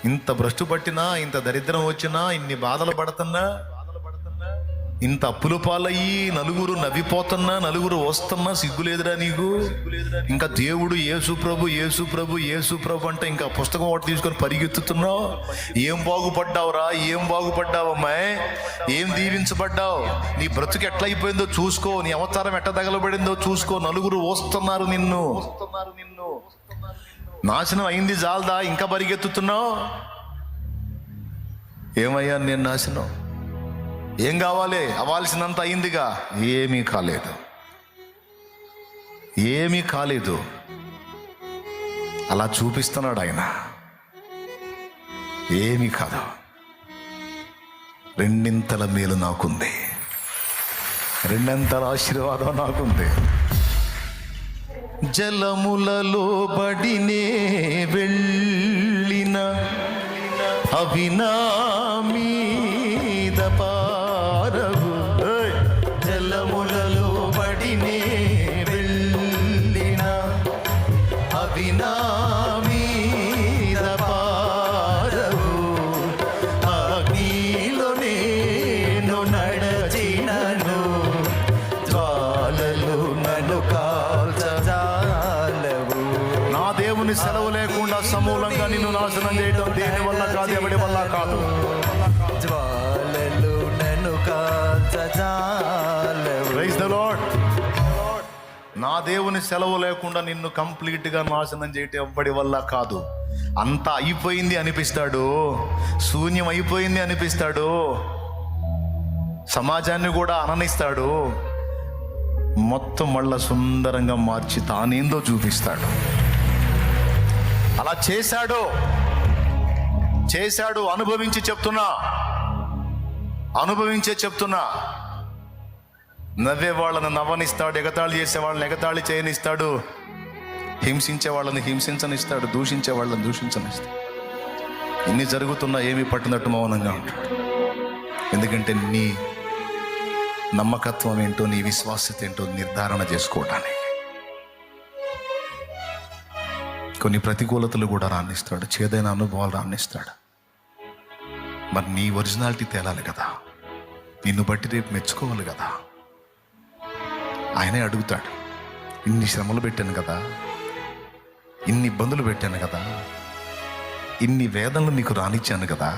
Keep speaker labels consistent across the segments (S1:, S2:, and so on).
S1: ఇంత భ్రష్టు పట్టినా, ఇంత దరిద్రం వచ్చినా, ఇన్ని బాధలు పడుతున్నా, ఇంత అప్పుల పాలయ్యి నలుగురు నవ్విపోతున్నా, నలుగురు వస్తున్నా, సిగ్గులేదురా నీకు? ఇంకా దేవుడు యేసు ప్రభు యేసు ప్రభు యేసు ప్రభు అంటే ఇంకా పుస్తకం ఒకటి తీసుకొని పరిగెత్తుతున్నావు. ఏం బాగుపడ్డావురా? ఏం బాగుపడ్డావమ్మాయి? ఏం దీవించబడ్డావు? నీ బ్రతుకు ఎట్లయిపోయిందో చూసుకో, నీ అవతారం ఎట్ట తగలబడిందో చూసుకో. నలుగురు వస్తున్నారు నిన్ను. నాశనం అయింది జాలదా? ఇంకా పరిగెత్తుతున్నావు. ఏమయ్యా నేను నాశనం? ఏం కావాలి? అవ్వాల్సినంత అయిందిగా. ఏమీ కాలేదు, ఏమీ కాలేదు. అలా చూపిస్తున్నాడు ఆయన. ఏమీ కాదు. రెండింతల మేలు నాకుంది, రెండంతల ఆశీర్వాదం నాకుంది. జలములలో బడినే వెళ్ళిన అవి నా మీద పారవు. జలములలో బడినే వెళ్ళిన అవి నా మీద పారవు. అగ్నిలో నేను నడచినను, జ్వాలలు నన్ను కాల్చజాలవు. నా దేవుని సెలవు లేకుండా సమూలంగా నిన్ను నాశనం చేయడం దేని వల్ల కాదు, ఎవడి వల్ల కాదు.
S2: జ్వాలలు నన్ను కాల్చజాలవు.
S1: Praise the lord. నా దేవుని సెలవు లేకుండా నిన్ను కంప్లీట్గా నాశనం చేయటం ఎవ్వడి వల్ల కాదు. అంతా అయిపోయింది అనిపిస్తాడు, శూన్యం అయిపోయింది అనిపిస్తాడు, సమాజాన్ని కూడా అననిస్తాడు. మొత్తం మళ్ళా సుందరంగా మార్చి తానేందో చూపిస్తాడు. అలా చేశాడు. అనుభవించి చెప్తున్నా, అనుభవించే చెప్తున్నా. నవ్వే వాళ్ళని నవ్వనిస్తాడు, ఎగతాళి చేసే వాళ్ళని ఎగతాళి చేయనిస్తాడు, హింసించే వాళ్ళని హింసించనిస్తాడు, దూషించే వాళ్ళని దూషించనిస్తాడు. ఇన్ని జరుగుతున్నా ఏమీ పట్టినట్టు మౌనంగా ఉంటాడు. ఎందుకంటే నీ నమ్మకత్వం ఏంటో, నీ విశ్వాసత ఏంటో నిర్ధారణ చేసుకోవటానికి. కొన్ని ప్రతికూలతలు కూడా రాణిస్తాడు, చేదైన అనుభవాలు రాణిస్తాడు. మరి నీ ఒరిజినాలిటీ తేలాలి కదా, నిన్ను బట్టి రేపు మెచ్చుకోవాలి కదా. ఆయనే అడుగుతాడు, ఇన్ని శ్రమలు పెట్టాను కదా, ఇన్ని ఇబ్బందులు పెట్టాను కదా, ఇన్ని వేదనలు నీకు రానిచ్చాను కదా,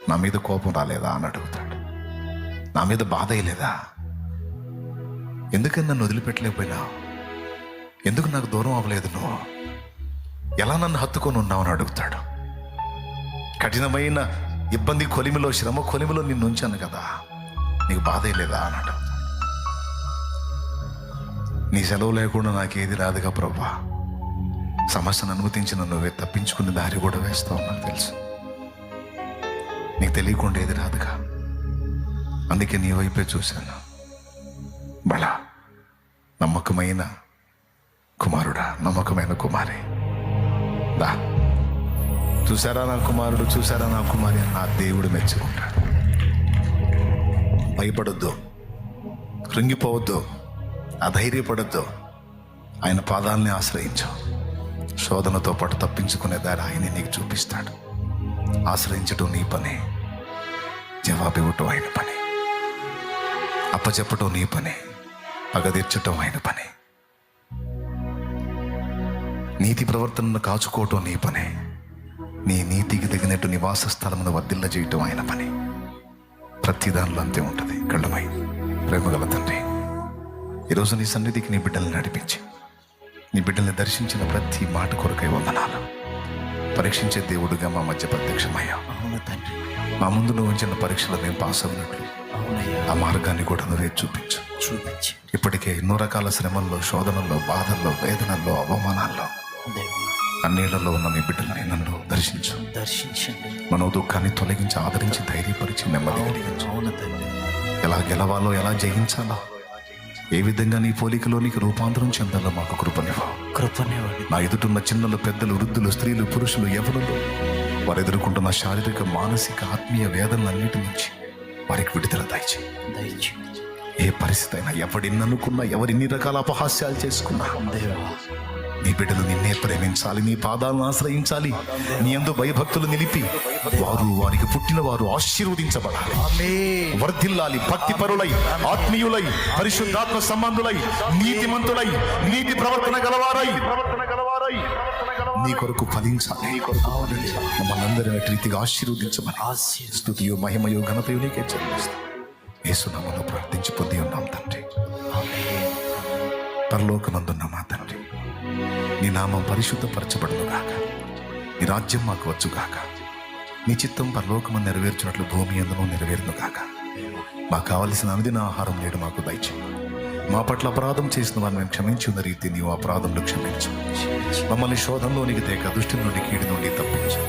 S1: నా మీద కోపం రాలేదా అని అడుగుతాడు. నా మీద బాధ అయ్యలేదా? ఎందుకని నన్ను వదిలిపెట్టలేకపోయినావు? ఎందుకు నాకు దూరం అవ్వలేదు? నువ్వు ఎలా నన్ను హత్తుకొని ఉన్నావు అని అడుగుతాడు. కఠినమైన ఇబ్బంది కొలిమిలో, శ్రమ కొలిమిలో నిన్ను ఉంచాను కదా, నీకు బాధ అయ్యలేదా అని అడుగుతాడు. నీ సెలవు లేకుండా నాకేది రాదుగా ప్రభా. సమస్యను అనుమతించిన నువ్వే తప్పించుకునే దారి కూడా వేస్తావు, నాకు తెలుసు. నీకు తెలియకుండా ఏది రాదుగా, అందుకే నీ వైపే చూశాను. బలా నమ్మకమైన కుమారుడా, నమ్మకమైన కుమారి, దా చూసారా నా కుమారుడు, చూసారా నా కుమారి అని నా దేవుడు మెచ్చుకుంటాడు. భయపడొద్దు, కృంగిపోవద్దు, అధైర్యపడద్దు. ఆయన పాదాలని ఆశ్రయించు. శోధనతో పాటు తప్పించుకునే దారి ఆయనే నీకు చూపిస్తాడు. ఆశ్రయించటం నీ పని, జవాబివ్వటం ఆయన పని, అప్పచెప్పటం నీ పని, పగదీర్చటం ఆయన పని, నీతి ప్రవర్తనను కాచుకోవటం నీ పని, నీ నీతికి తగినట్టు నివాస స్థలమును వర్ధిల్ల చేయటం ఆయన పని. ప్రతి దానిలో అంతే ఉంటుంది. కళ్ళమై ప్రేమగల తండ్రి, ఈరోజు నీ సన్నిధికి నీ బిడ్డల్ని నడిపించి, నీ బిడ్డల్ని దర్శించిన ప్రతి మాట కొరకై వందనాలు. పరీక్షించే దేవుడుగా మా మధ్య ప్రత్యక్షమయ్యా.
S2: అవును తండ్రి,
S1: మా ముందు నువ్వు ఉంచిన పరీక్షలు మేము పాస్ అవునట్లు ఆ మార్గాన్ని కూడా నువ్వే చూపించు. ఇప్పటికే ఎన్నో రకాల శ్రమల్లో, శోధనల్లో, బాధల్లో, వేదనల్లో, అవమానాల్లో, అన్నిళ్లలో ఉన్న నీ బిడ్డల్ని నన్ను దర్శించండి. మనో దుఃఖాన్ని తొలగించి, ఆదరించి, ధైర్యపరిచి, నెమ్మది కలిగించు. ఎలా గెలవాలో, ఎలా జయించాలో, ఏ విధంగా నీ పోలికలో నీకు రూపాంతరం చెందాలో మాకు కృపనివ్వండి. నా ఎదుటున్న చిన్నలు, పెద్దలు, వృద్ధులు, స్త్రీలు, పురుషులు, యవ్వనులు వారు ఎదుర్కొంటున్న శారీరక, మానసిక, ఆత్మీయ వేదనలన్నిటి నుంచి వారికి విడుదల దయచేయి. ఏ పరిస్థితి అయినా, ఎవరిని అనుకున్నా, ఎవరిన్ని రకాల అపహాస్యాలు చేసుకున్నా, నీ బిడ్డలు నిన్నే ప్రేమించాలి, నీ పాదాలను ఆశ్రయించాలి, నీ యందు భయభక్తులు నిలిపి వారు వారికి పుట్టిన వారు ఆశీర్వదించబడాలి, వర్ధిల్లాలి, భక్తిపరులై, ఆత్మీయులై, పరిశుద్ధాత్మ సంబంధులై, నీతిమంతులై, నీతి ప్రవర్తన గలవారై నీ కొరకు ఫలించాలి. మమ్మల్ని అందరినీ రీతిగా ఆశీర్వదించమని స్తుతియు మహిమయు ఘనతయు నీకే చెల్లిస్తాం. యేసునామములో ప్రార్థించి పొంది ఉన్నాం తండ్రి. పరలోకమందున్న మా తండ్రి, నీ నామం పరిశుద్ధపరచబడును గాక, నీ రాజ్యం మాకు వచ్చు గాక, నీ చిత్తం పరలోకమందు నెరవేర్చినట్లు భూమి యందును నెరవేరును గాక. మాకు కావలసిన అనుదిన ఆహారం నేడు మాకు దయచేయి. మా పట్ల అపరాధం చేసిన వారిని మేము క్షమించి ఉన్న రీతి నీవు అపరాధంలో క్షమించు. మమ్మల్ని శోధంలోనికి తేక దుష్టి నుండి కీడు నుండి తప్పించు.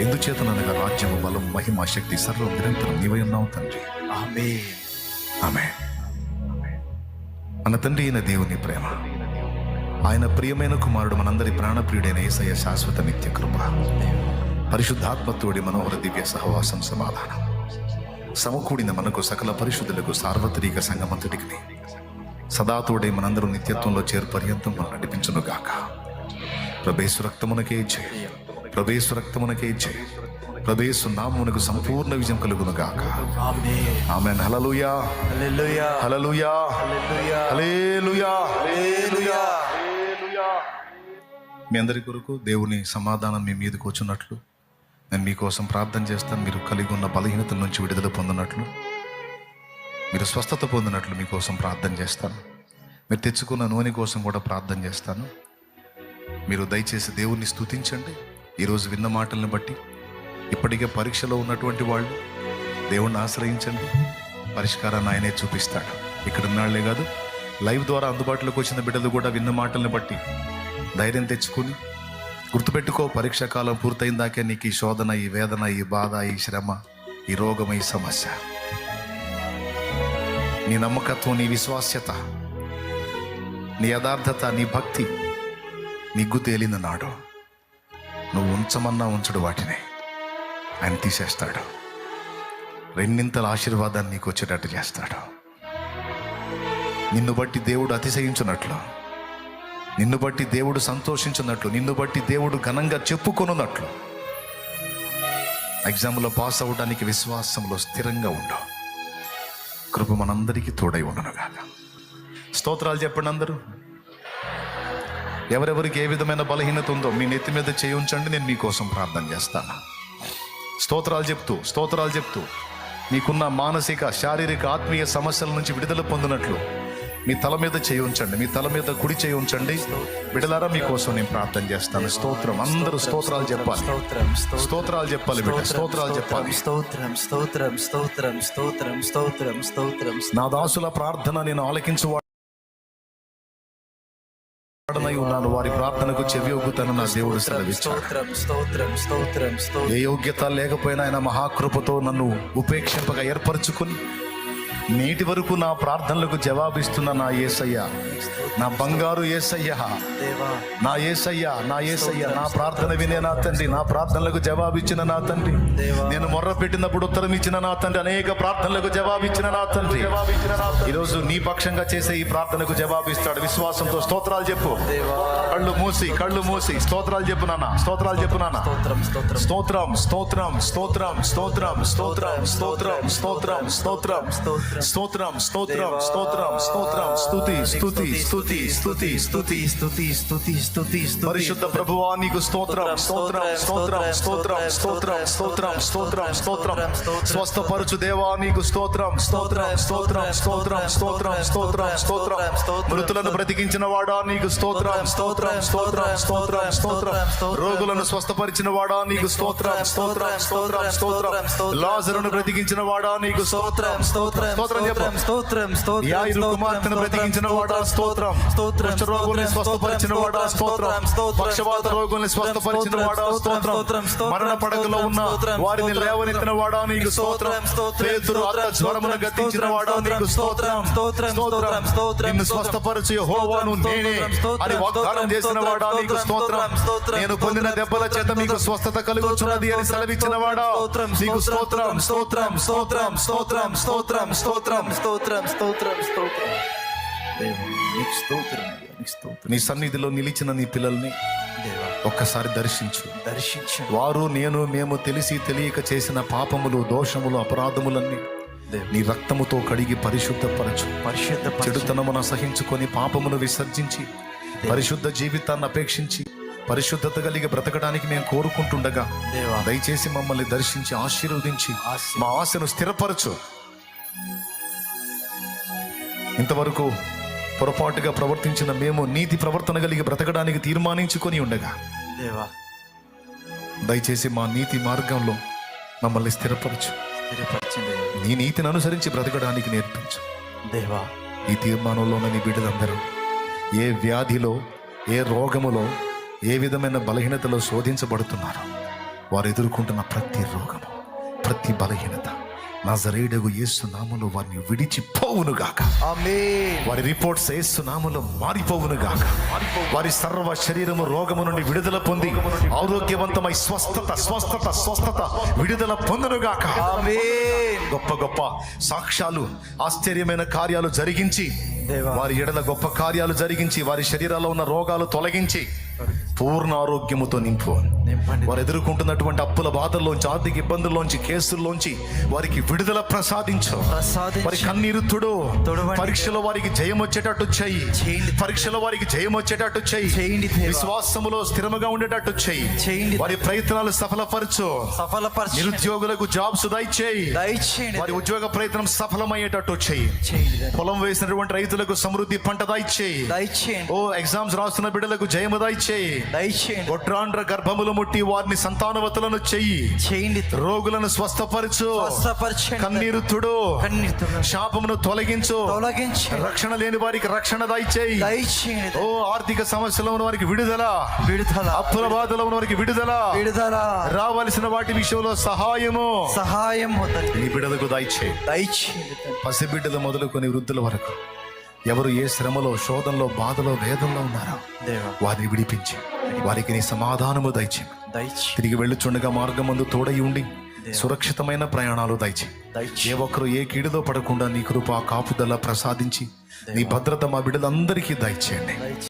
S1: ఎందుచేతనగా రాజ్యము, బలం, మహిమ, శక్తి సర్వం నిరంతరం నీవై ఉన్నావు తండ్రి. ఆమేన్. మన తండ్రి అయిన దేవుని ప్రేమ, ఆయన ప్రియమైన కుమారుడు మనందరి ప్రాణప్రియుడైన యేసయ్య శాశ్వత నిత్య కృప, పరిశుద్ధాత్మతోడి మనోహర దివ్య సహవాసం, సమాధానం సమకూడిన మనకు సకల పరిశుద్ధులకు సార్వత్రిక సంగమంతుడికి సదాతోడే మనందరూ నిత్యత్వంలో చేరు పర్యంతం మనం నడిపించును గాక. ప్రభేసు రక్తమునకే జయ, ప్రభేసు రక్తమునకే జయ, ప్రభేసు నామమునకు సంపూర్ణ విజయం కలుగును గాక. ఆమేన్. హల్లెలూయా, హల్లెలూయా, హల్లెలూయా, హల్లెలూయా, హల్లెలూయా. మీ అందరి కొరకు దేవుని సమాధానం మీ మీదకి వచ్చున్నట్లు నేను మీకోసం ప్రార్థన చేస్తాను. మీరు కలిగి ఉన్న బలహీనతల నుంచి విడుదల పొందినట్లు, మీరు స్వస్థత పొందినట్లు మీకోసం ప్రార్థన చేస్తాను. మీరు తెచ్చుకున్న నూనె కోసం కూడా ప్రార్థన చేస్తాను. మీరు దయచేసి దేవుణ్ణి స్తుతించండి. ఈరోజు విన్న మాటలను బట్టి ఇప్పటికే పరీక్షలో ఉన్నటువంటి వాళ్ళు దేవుణ్ణి ఆశ్రయించండి. పరిష్కారాన్ని ఆయనే చూపిస్తాడు. ఇక్కడ ఉన్నాళ్లే కాదు, లైవ్ ద్వారా అందుబాటులోకి వచ్చిన బిడ్డలు కూడా విన్న మాటలను బట్టి ధైర్యం తెచ్చుకుని గుర్తుపెట్టుకో, పరీక్షా కాలం పూర్తయిందాకే నీకు ఈ శోధన, ఈ వేదన, ఈ బాధ, ఈ శ్రమ, ఈ రోగం, ఈ సమస్య, నీ నమ్మకత్వం, నీ విశ్వాస్యత, నీ యథార్థత, నీ భక్తి నిగ్గు తేలిన నాడు నువ్వు ఉంచమన్నా ఉంచడు వాటిని ఆయన తీసేస్తాడు. రెండింతల ఆశీర్వాదాన్ని నీకు వచ్చేటట్టు చేస్తాడు. నిన్ను బట్టి దేవుడు అతిశయించున్నట్లు, నిన్ను బట్టి దేవుడు సంతోషించున్నట్లు, నిన్ను బట్టి దేవుడు ఘనంగా చెప్పుకొనున్నట్లు ఎగ్జామ్లో పాస్ అవ్వడానికి విశ్వాసంలో స్థిరంగా ఉండవు. కృప మనందరికీ తోడై ఉండనుగాక. స్తోత్రాలు చెప్పండి అందరూ. ఎవరెవరికి ఏ విధమైన బలహీనత ఉందో మీ నెత్తి మీద చేయి ఉంచండి, నేను మీకోసం ప్రార్థన చేస్తాను. స్తోత్రాలు చెప్తూ మీకున్న మానసిక, శారీరక, ఆత్మీయ సమస్యల నుంచి విడుదల పొందినట్లు మీ తల మీద చేయి ఉంచండి, మీ తల మీద కుడి చేయి ఉంచండి. బిడ్డలారా మీకోసం నేను ప్రార్థన చేస్తాను. స్తోత్రం. అందరూ స్తోత్రాలు చెప్పాలి, స్తోత్రాలు చెప్పాలి బిడ్డ, స్తోత్రాలు చెప్పాలి. నా దాసుల ప్రార్థన నేను ఆలకించువాడనై ఉన్నాను, వారి ప్రార్థనకు చెవి ఒగ్గుతాను నా దేవుడు సెలవిచ్చాడు. ఏ యోగ్యత లేకపోయినా ఆయన మహాకృపతో నన్ను ఉపేక్షింపగా ఏర్పరచుకుని నేటి వరకు నా ప్రార్థనలకు జవాబిస్తున్న నా యేసయ్య, నా బంగారు యేసయ్య, నా యేసయ్య, నా యేసయ్య, నా ప్రార్థన వినే నా తండ్రి, నా ప్రార్థనలకు జవాబిచ్చిన నా తండ్రి, నేను మొర్ర పెట్టినప్పుడు ఉత్తరం ఇచ్చిన నా తండ్రి, అనేక ప్రార్థనలకు జవాబిచ్చిన నా తండ్రి, ఈరోజు నీ పక్షంగా చేసే ఈ ప్రార్థనకు జవాబిస్తాడు. విశ్వాసంతో స్తోత్రాలు చెప్పు. కళ్ళు మూసి స్తోత్రాలు చెప్పు నాన్న, స్తోత్రాలు చెప్పు నాన్న. స్తోత్రం, స్తోత్రం, స్తోత్రం, స్తోత్రం, స్తోత్రం, స్తోత్రం, స్తోత్రం, స్తోత్రం, స్తోత్రం, స్తోత్రం, స్తోత్రం, స్తోత్రం, స్తుతి, స్తుతి, స్తుతి, స్తుతి, స్తుతి, స్తుతి, స్తుతి, స్తుతి, పరిశుద్ధ ప్రభువా నీకు స్తోత్రం, స్తోత్రం, స్తోత్రం, స్తోత్రం, స్తోత్రం, స్తోత్రం, స్తోత్రం, స్తోత్రం, స్వస్థపరచు దేవా నీకు స్తోత్రం, స్తోత్రం, స్తోత్రం, స్తోత్రం, స్తోత్రం, స్తోత్రం, స్తోత్రం, మృతులను బ్రతికించిన వాడా నీకు స్తోత్రం, స్తోత్రం, స్తోత్రం, స్తోత్రం, స్తోత్రం, రోగులను స్వస్థపరిచిన వాడా నీకు స్తోత్రం, స్తోత్రం, స్తోత్రం, స్తోత్రం, లాజరును బ్రతికించిన వాడా నీకు స్తోత్రం, స్తోత్రం, స్తోత్రం, యాయిరు కుమార్తెను బ్రతికించిన వాడా స్తోత్రం, కుష్ఠ రోగుల్ని స్వస్థపరిచిన వాడా స్తోత్రం, పక్షవాత రోగుల్ని స్వస్థపరిచిన వాడా స్తోత్రం, మరణ పడకలో ఉన్న వారిని లేవనెత్తిన వాడా నీకు స్తోత్రం, పేతురు అత్త జ్వరమును గద్దించిన వాడా నీకు స్తోత్రం, స్తోత్రం, నిన్ను స్వస్థపరచు యెహోవాను నేనే అని వాగ్దానం చేసిన వాడా నీకు స్తోత్రం, నేను పొందిన దెబ్బల చేత మీకు స్వస్థత కలుగుచున్నది అని సెలవిచ్చిన వాడా నీకు స్తోత్రం, స్తోత్రం, స్తోత్రం, స్తోత్రం, స్తోత్రం, స్తోత్రం, స్తోత్రం, స్తోత్రం, స్తోత్రం.
S2: దేవా నీకు స్తోత్రం అయ్యా, నీకు స్తోత్రం.
S1: నీ సన్నిధిలో నిలిచిన నీ పిల్లల్ని
S2: దేవా
S1: ఒక్కసారి దర్శించు.
S2: దర్శించండి
S1: వారు నేను మేము తెలిసి తెలియక చేసిన పాపములు, దోషములు, అపరాధములన్నీ
S2: దేవా.
S1: నీ రక్తముతో కడిగి పరిశుద్ధపరచు.
S2: పరిశుద్ధ
S1: చెడుతనమును అసహించుకొని పాపమును విసర్జించి పరిశుద్ధ జీవితాన్ని అపేక్షించి పరిశుద్ధత కలిగి బ్రతకడానికి మేము కోరుకుంటుండగా
S2: దేవా
S1: దయచేసి మమ్మల్ని దర్శించి ఆశీర్వదించి మా ఆశను స్థిరపరచు. ఇంతవరకు పొరపాటుగా ప్రవర్తించిన మేము నీతి ప్రవర్తన కలిగి బ్రతకడానికి తీర్మానించుకొని ఉండగా
S2: దేవా
S1: దయచేసి మా నీతి మార్గంలో మమ్మల్ని స్థిరపరచు.
S2: స్థిరపరచండి
S1: నీ నీతిని అనుసరించి బ్రతకడానికి నేర్పించు.
S2: దేవా.
S1: ఈ తీర్మానంలోని నీ బిడ్డలందరూ ఏ వ్యాధిలో, ఏ రోగములో, ఏ విధమైన బలహీనతలో శోధించబడుతున్నారో వారు ఎదుర్కొంటున్న ప్రతి రోగము, ప్రతి బలహీనత నజరేయుడగు యేసు నామములో వారిని విడిచిపోవును గాక.
S2: ఆమేన్.
S1: వారి రిపోర్ట్స్ యేసు నామములో మారిపోవును గాక. వారి సర్వ శరీరము రోగము నుండి విడుదల పొంది ఆరోగ్యవంతమై స్వస్థత విడుదల పొందును గాక.
S2: ఆమేన్.
S1: గొప్ప గొప్ప సాక్ష్యాలు, ఆశ్చర్యమైన కార్యాలు జరిగించి
S2: దేవా
S1: వారి ఎడల గొప్ప కార్యాలు జరిగించి వారి శరీరాల్లో ఉన్న రోగాలు తొలగించి పూర్ణ ఆరోగ్యముతో నింపు.
S2: నింపండి.
S1: వారు ఎదుర్కొంటున్నటువంటి అప్పుల బాధల్లోంచి, ఆర్థిక ఇబ్బందుల్లోంచి, కేసుల్లోంచి వారికి విడుదల ప్రసాదించు. వారి కన్నీరు
S2: తుడవండి.
S1: పరీక్షలో వారికి జయం వచ్చేటట్టు చెయ్యి.
S2: చేయండి.
S1: పరీక్షలో వారికి జయం వచ్చేటట్టు చెయ్యి.
S2: చేయండి దేవా.
S1: విశ్వాసములో స్థిరముగా ఉండేటట్టు చెయ్యి.
S2: చేయండి.
S1: వారి ప్రయత్నాలు సఫలపరచు.
S2: సఫలపరచండి.
S1: నిరుద్యోగులకు జాబ్స్ దయచేయి.
S2: దయచేయండి.
S1: వారి ఉద్యోగ ప్రయత్నం సఫలమయ్యేటట్టు చెయ్యి.
S2: చేయండి దేవా.
S1: పొలం వేసినటువంటి రైతులకు సమృద్ధి పంట దయచేయి.
S2: దయచేయండి.
S1: ఓ ఎగ్జామ్స్ రాస్తున్న బిడ్డలకు జయము దయచేయి.
S2: దయచేయండి.
S1: గొడ్రాండ్ర గర్భములు ముట్టి వారిని సంతానవతులను చెయ్యి.
S2: చేయండి.
S1: రోగులను స్వస్థపరచు.
S2: స్వస్థపరచండి.
S1: కన్నీరు తుడు.
S2: కన్నీరు తుడవండి.
S1: శాపమును తొలగించు.
S2: తొలగించండి.
S1: రక్షణ లేని వారికి రక్షణ దయచేయి.
S2: దయచేయండి.
S1: ఓ ఆర్థిక సమస్యలో ఉన్న వారికి విడుదల.
S2: విడుదల.
S1: అప్పుల బాధలో ఉన్న వారికి విడుదల.
S2: విడుదల.
S1: రావలసిన వాటి విషయంలో సహాయము
S2: సహాయం
S1: నీ బిడ్డలకు దయచేయి.
S2: దయచేయండి.
S1: పసిబిడ్డలు మొదలుకొని వృద్ధుల వరకు ఎవరు ఏ శ్రమలో, శోధనలో, బాధలో, వేదంలో ఉన్నారో
S2: దేవా
S1: వారిని విడిపించి వారికి నీ సమాధానము దయచేయి.
S2: దయచేయండి.
S1: తిరిగి వెళ్ళుచుండగా మార్గం ముందు తోడై ఉండి సురక్షితమైన ప్రయాణాలు దయచేయి. ఏ ఒక్కరు ఏ కీడులో పడకుండా నీ కృప కాపుదల ప్రసాదించి నీ భద్రత మా బిడ్డలందరికీ దయచేయండి.